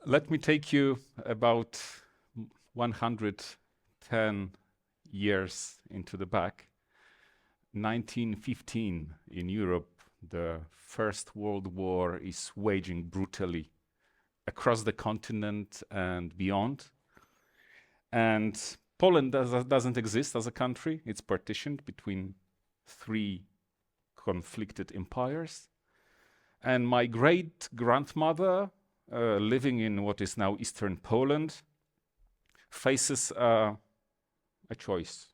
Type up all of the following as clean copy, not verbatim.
Let me take you about 110 years into the back. 1915 in Europe, the First World War is waging brutally across the continent and beyond. And Poland doesn't exist as a country. It's partitioned between three conflicted empires. And my great-grandmother, living in what is now Eastern Poland, faces a choice.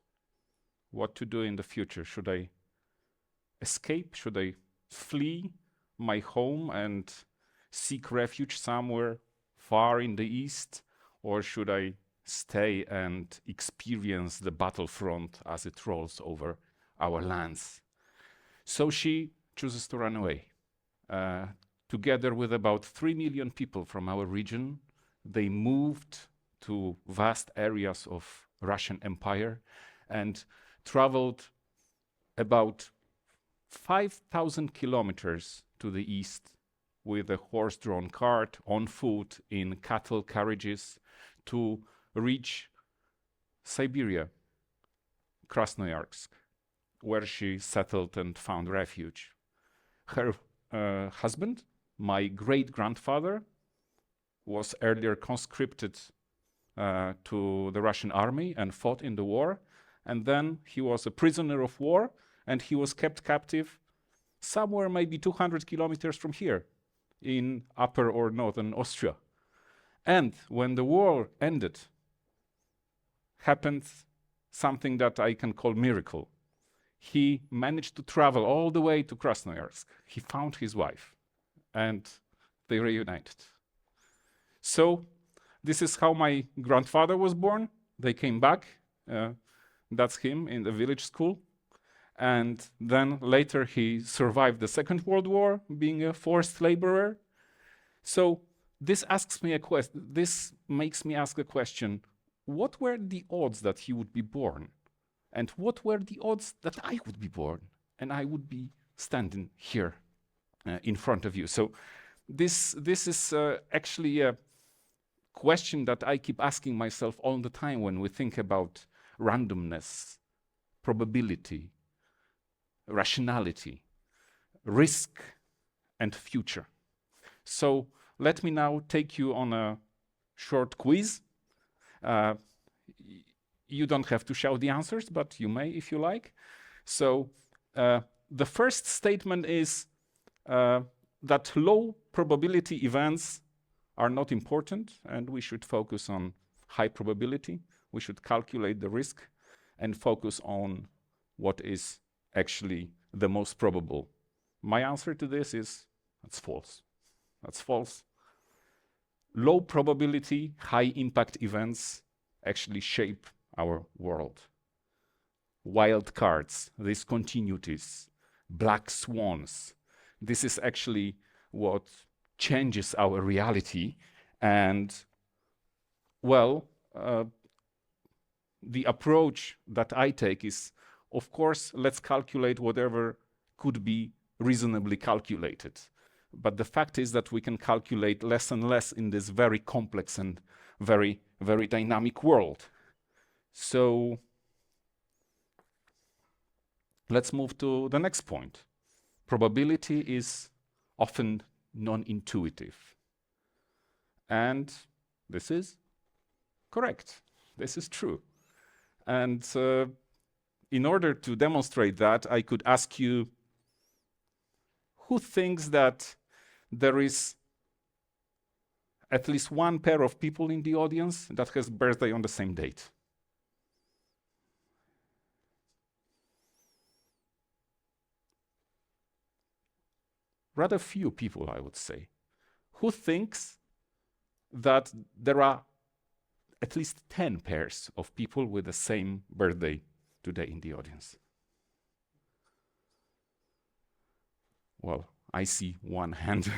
What to do in the future? Should I escape? Should I flee my home and seek refuge somewhere far in the east? Or should I stay and experience the battlefront as it rolls over our lands? So she chooses to run away. Together with about 3 million people from our region, they moved to vast areas of Russian Empire and traveled about 5,000 kilometers to the east with a horse-drawn cart, on foot, in cattle carriages, to reach Siberia, Krasnoyarsk, where she settled and found refuge. Her husband, my great-grandfather, was earlier conscripted to the Russian army and fought in the war. And then he was a prisoner of war, and he was kept captive somewhere maybe 200 kilometers from here in upper or northern Austria. And when the war ended, happened something that I can call miracle. He managed to travel all the way to Krasnoyarsk. He found his wife, and they reunited. So this is how my grandfather was born. They came back. That's him in the village school. And then later he survived the Second World War, being a forced laborer. So this makes me ask a question: what were the odds that he would be born? And what were the odds that I would be born and I would be standing here in front of you? So this is actually a question that I keep asking myself all the time when we think about randomness, probability, rationality, risk, and future. So let me now take you on a short quiz. You don't have to shout the answers, but you may if you like. So the first statement is that low probability events are not important, and we should focus on high probability. We should calculate the risk and focus on what is actually the most probable. My answer to this is that's false. That's false. Low probability, high impact events actually shape our world. Wild cards, discontinuities, black swans. This is actually what changes our reality. And, well, the approach that I take is, of course, let's calculate whatever could be reasonably calculated. But the fact is that we can calculate less and less in this very complex and very, very dynamic world. So let's move to the next point. Probability is often non-intuitive. And this is correct. This is true. And in order to demonstrate that, I could ask you, who thinks that there is at least one pair of people in the audience that has birthday on the same date? Rather few people, I would say. Who thinks that there are at least 10 pairs of people with the same birthday today in the audience? Well, I see one hand.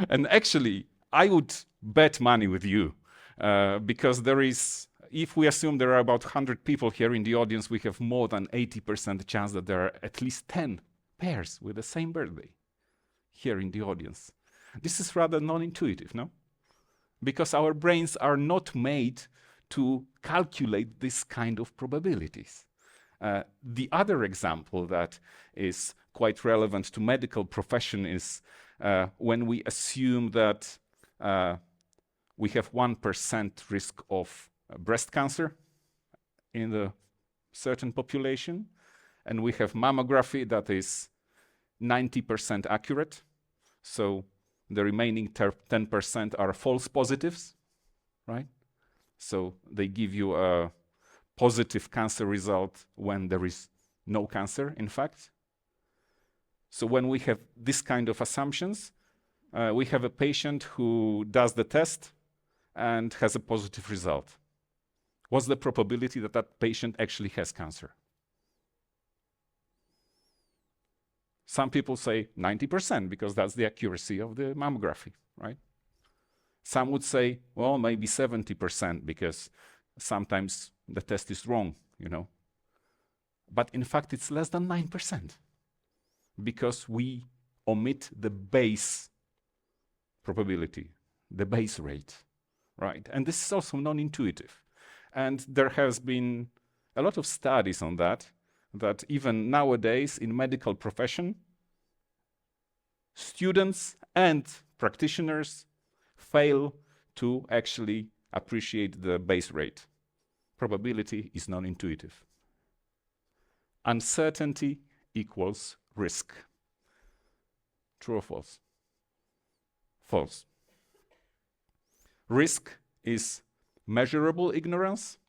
And actually, I would bet money with you because there is, if we assume there are about 100 people here in the audience, we have more than 80% chance that there are at least 10 pairs with the same birthday here in the audience. This is rather non-intuitive, no? because our brains are not made to calculate this kind of probabilities. The other example that is quite relevant to medical profession is when we assume that we have 1% risk of breast cancer in the certain population, and we have mammography that is 90% accurate. So the remaining 10% are false positives, right? So they give you a positive cancer result when there is no cancer, in fact. So when we have this kind of assumptions, we have a patient who does the test and has a positive result. What's the probability that that patient actually has cancer? Some people say 90% because that's the accuracy of the mammography, right? Some would say, well, maybe 70% because sometimes the test is wrong, you know. But in fact, it's less than 9% because we omit the base probability, the base rate, right? And this is also non-intuitive. And there has been a lot of studies on that, that even nowadays in medical profession, students and practitioners fail to actually appreciate the base rate. Probability is non-intuitive. Uncertainty equals risk. True or false? False. Risk is measurable ignorance.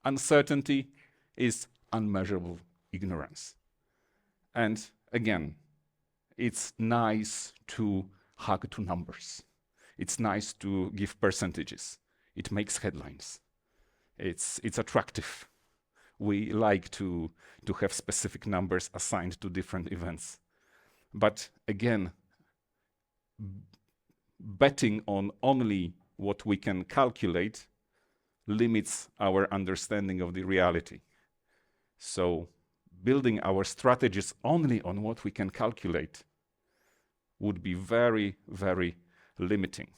Uncertainty is unmeasurable ignorance. And again, it's nice to hug to numbers. It's nice to give percentages. It makes headlines. It's attractive. We like to have specific numbers assigned to different events. But again, betting on only what we can calculate limits our understanding of the reality. So building our strategies only on what we can calculate would be very, very limiting.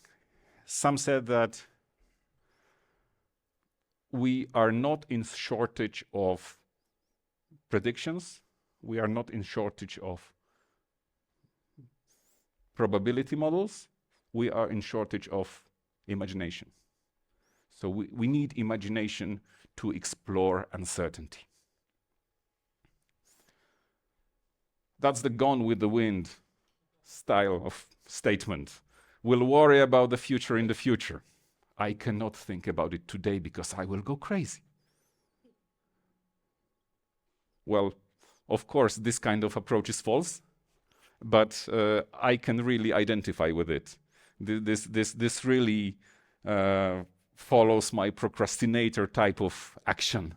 Some said that we are not in shortage of predictions. We are not in shortage of probability models. We are in shortage of imagination. So we need imagination to explore uncertainty. That's the gone with the wind style of statement. We'll worry about the future in the future. I cannot think about it today because I will go crazy. Well, of course, this kind of approach is false, but I can really identify with it. This really follows my procrastinator type of action.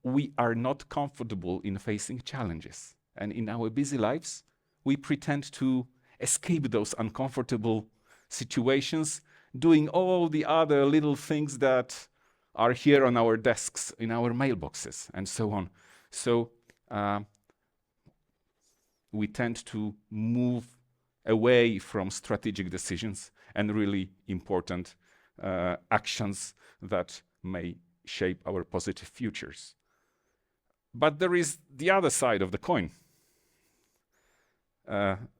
We are not comfortable in facing challenges. And in our busy lives, we pretend to escape those uncomfortable situations, doing all the other little things that are here on our desks, in our mailboxes, and so on. So we tend to move away from strategic decisions and really important actions that may shape our positive futures. But there is the other side of the coin.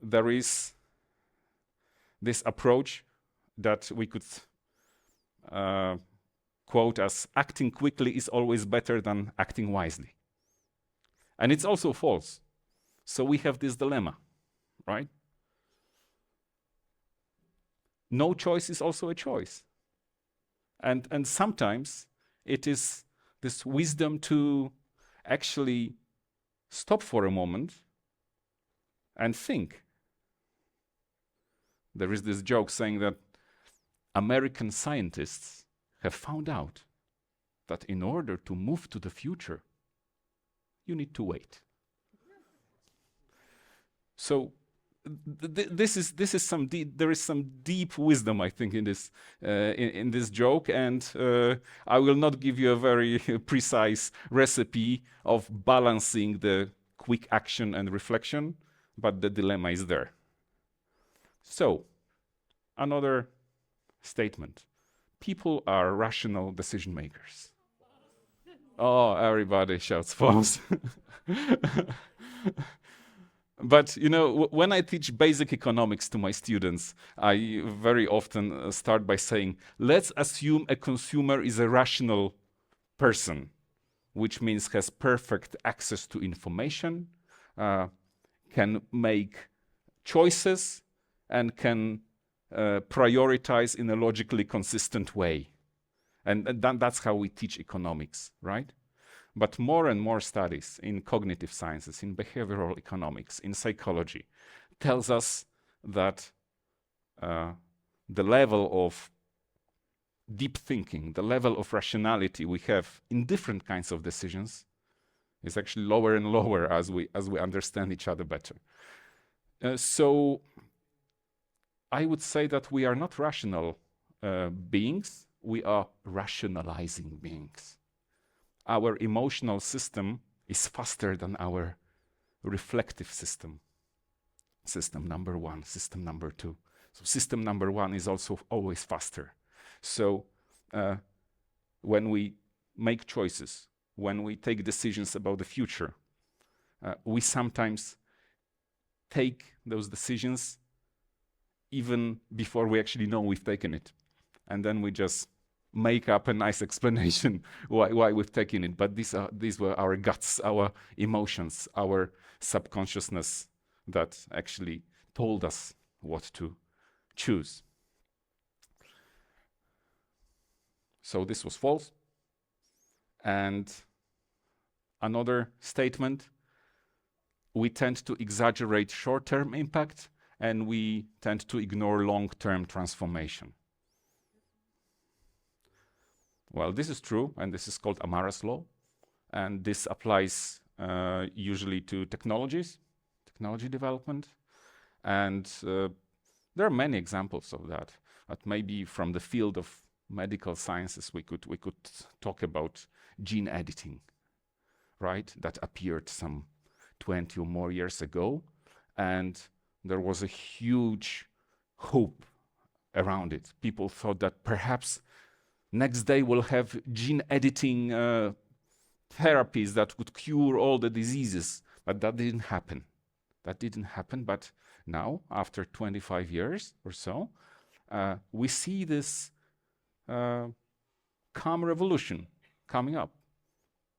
There is this approach that we could quote as acting quickly is always better than acting wisely. And it's also false. So we have this dilemma, right? No choice is also a choice. And sometimes it is this wisdom to actually stop for a moment and think. There is this joke saying that American scientists have found out that in order to move to the future, you need to wait. So there is some deep wisdom, I think, in this joke, and I will not give you a very precise recipe of balancing the quick action and reflection, but the dilemma is there. So, another statement. People are rational decision makers. Oh, everybody shouts false. But you know, when I teach basic economics to my students, I very often start by saying, let's assume a consumer is a rational person, which means has perfect access to information, can make choices, and can prioritize in a logically consistent way. And that's how we teach economics, right? But more and more studies in cognitive sciences, in behavioral economics, in psychology, tells us that the level of deep thinking, the level of rationality we have in different kinds of decisions is actually lower and lower as we understand each other better. So I would say that we are not rational beings, we are rationalizing beings. Our emotional system is faster than our reflective system. System number one, system number two. So system number one is also always faster. So when we make choices, when we take decisions about the future, we sometimes take those decisions even before we actually know we've taken it. And then we just make up a nice explanation why we've taken it. But these were our guts, our emotions, our subconsciousness that actually told us what to choose. So this was false. And another statement, we tend to exaggerate short-term impact and we tend to ignore long-term transformation. Well, this is true, and this is called Amara's law, and this applies usually to technology development, and there are many examples of that. But maybe from the field of medical sciences, we could talk about gene editing, right? That appeared some 20 or more years ago, and there was a huge hope around it. People thought that perhaps next day we'll have gene editing therapies that could cure all the diseases, but that didn't happen. That didn't happen, but now, after 25 years or so, we see this calm revolution coming up.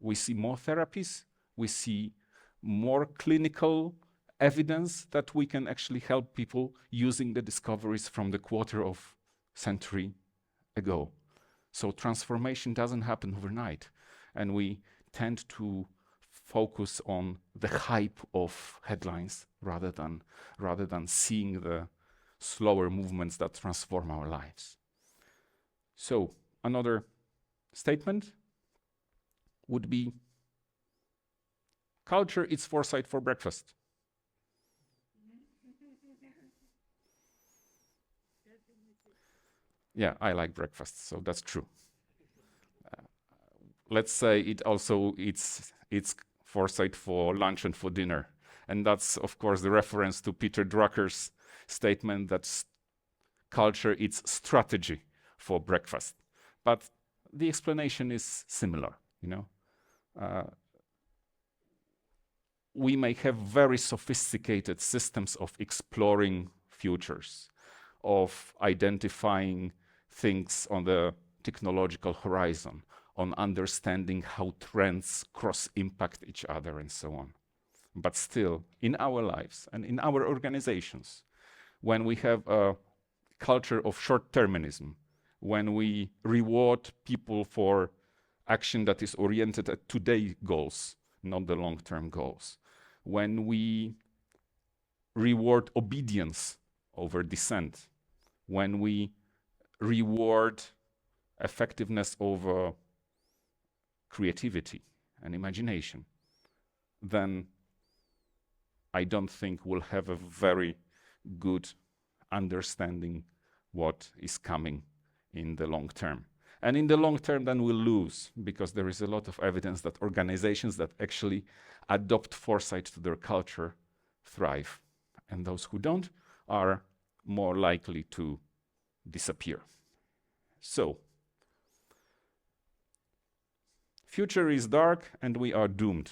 We see more therapies, we see more clinical evidence that we can actually help people using the discoveries from the quarter of century ago. So transformation doesn't happen overnight, and we tend to focus on the hype of headlines rather than seeing the slower movements that transform our lives. So another statement would be, culture eats foresight for breakfast. Yeah, I like breakfast, so that's true. Let's say it also eats foresight for lunch and for dinner. And that's, of course, the reference to Peter Drucker's statement that culture eats strategy for breakfast. But the explanation is similar, you know. We may have very sophisticated systems of exploring futures, of identifying things on the technological horizon, on understanding how trends cross-impact each other and so on. But still, in our lives and in our organizations, when we have a culture of short-termism, when we reward people for action that is oriented at today's goals, not the long-term goals, when we reward obedience over dissent, when we reward effectiveness over creativity and imagination, then I don't think we'll have a very good understanding what is coming in the long term. And in the long term, then we'll lose, because there is a lot of evidence that organizations that actually adopt foresight to their culture thrive, and those who don't are more likely to disappear. So, future is dark and we are doomed.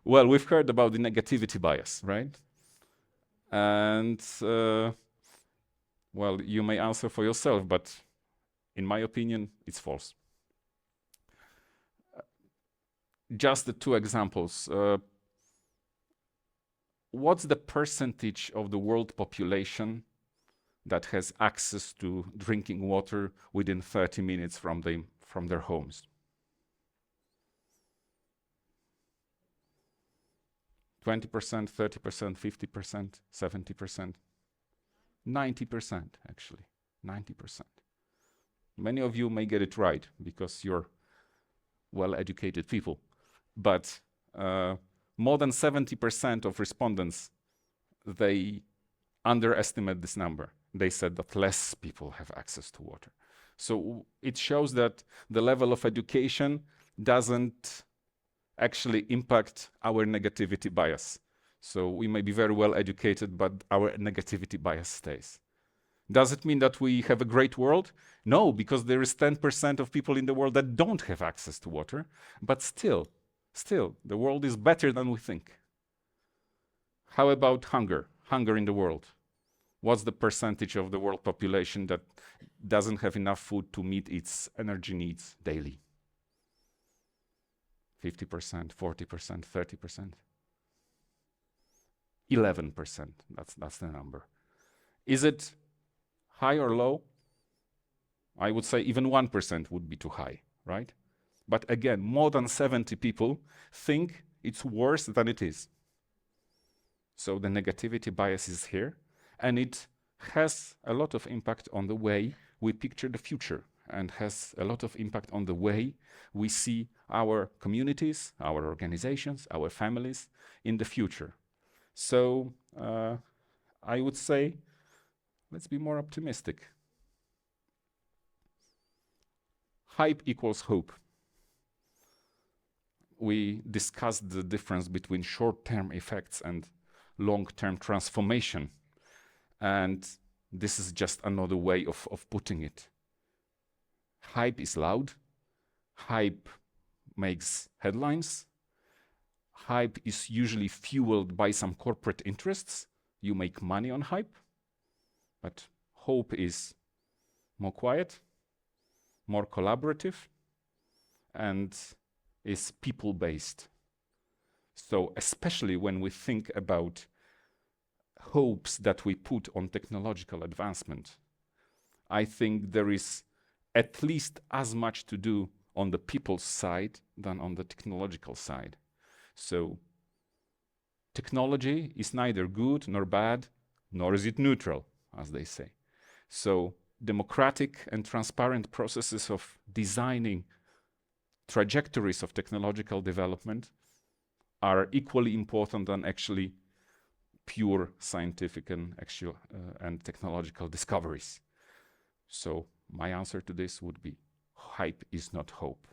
Well, we've heard about the negativity bias, right? And, well, you may answer for yourself, but in my opinion, it's false. Just the two examples. What's the percentage of the world population that has access to drinking water within 30 minutes from their homes? 20%, 30%, 50%, 70%? 90%, actually. 90%. Many of you may get it right because you're well-educated people. But more than 70% of respondents, they underestimate this number. They said that less people have access to water. So it shows that the level of education doesn't actually impact our negativity bias. So we may be very well educated, but our negativity bias stays. Does it mean that we have a great world? No, because there is 10% of people in the world that don't have access to water. But still, the world is better than we think. How about hunger? Hunger in the world. What's the percentage of the world population that doesn't have enough food to meet its energy needs daily? 50%, 40%, 30%? 11%, that's the number. Is it high or low? I would say even 1% would be too high, right? But again, more than 70 people think it's worse than it is. So the negativity bias is here, and it has a lot of impact on the way we picture the future, and has a lot of impact on the way we see our communities, our organizations, our families in the future. So I would say, let's be more optimistic. Hype equals hope. We discussed the difference between short-term effects and long-term transformation. And this is just another way of putting it. Hype is loud. Hype makes headlines. Hype is usually fueled by some corporate interests. You make money on hype. But hope is more quiet, more collaborative, and is people-based. So especially when we think about hopes that we put on technological advancement, I think there is at least as much to do on the people's side than on the technological side. So technology is neither good nor bad, nor is it neutral, as they say. So democratic and transparent processes of designing trajectories of technological development are equally important than actually pure scientific and technological discoveries. So my answer to this would be hype is not hope.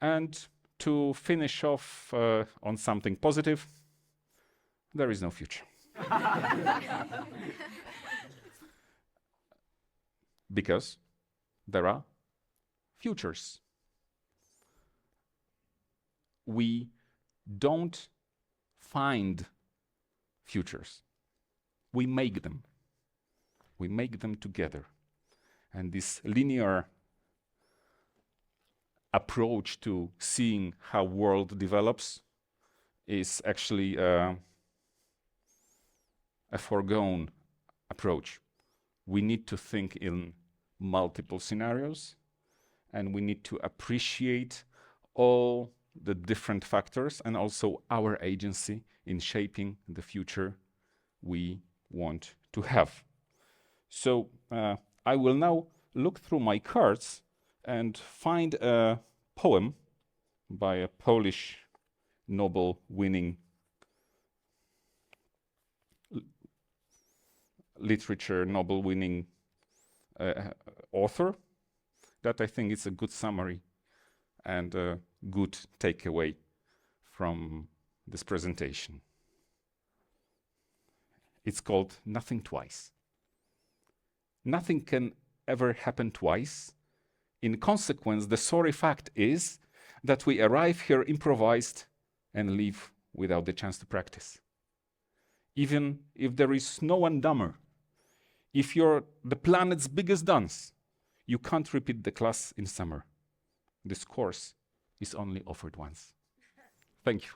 And to finish off on something positive, there is no future. Because there are futures. We don't find futures. We make them. We make them together. And this linear approach to seeing how world develops is actually a foregone approach. We need to think in multiple scenarios, and we need to appreciate all the different factors and also our agency in shaping the future we want to have. So I will now look through my cards and find a poem by a Polish Nobel-winning literature Nobel-winning author that I think is a good summary and a good takeaway from this presentation. It's called Nothing Twice. Nothing can ever happen twice. In consequence, the sorry fact is that we arrive here improvised and leave without the chance to practice. Even if there is no one dumber, if you're the planet's biggest dunce, you can't repeat the class in summer. This course is only offered once. Thank you.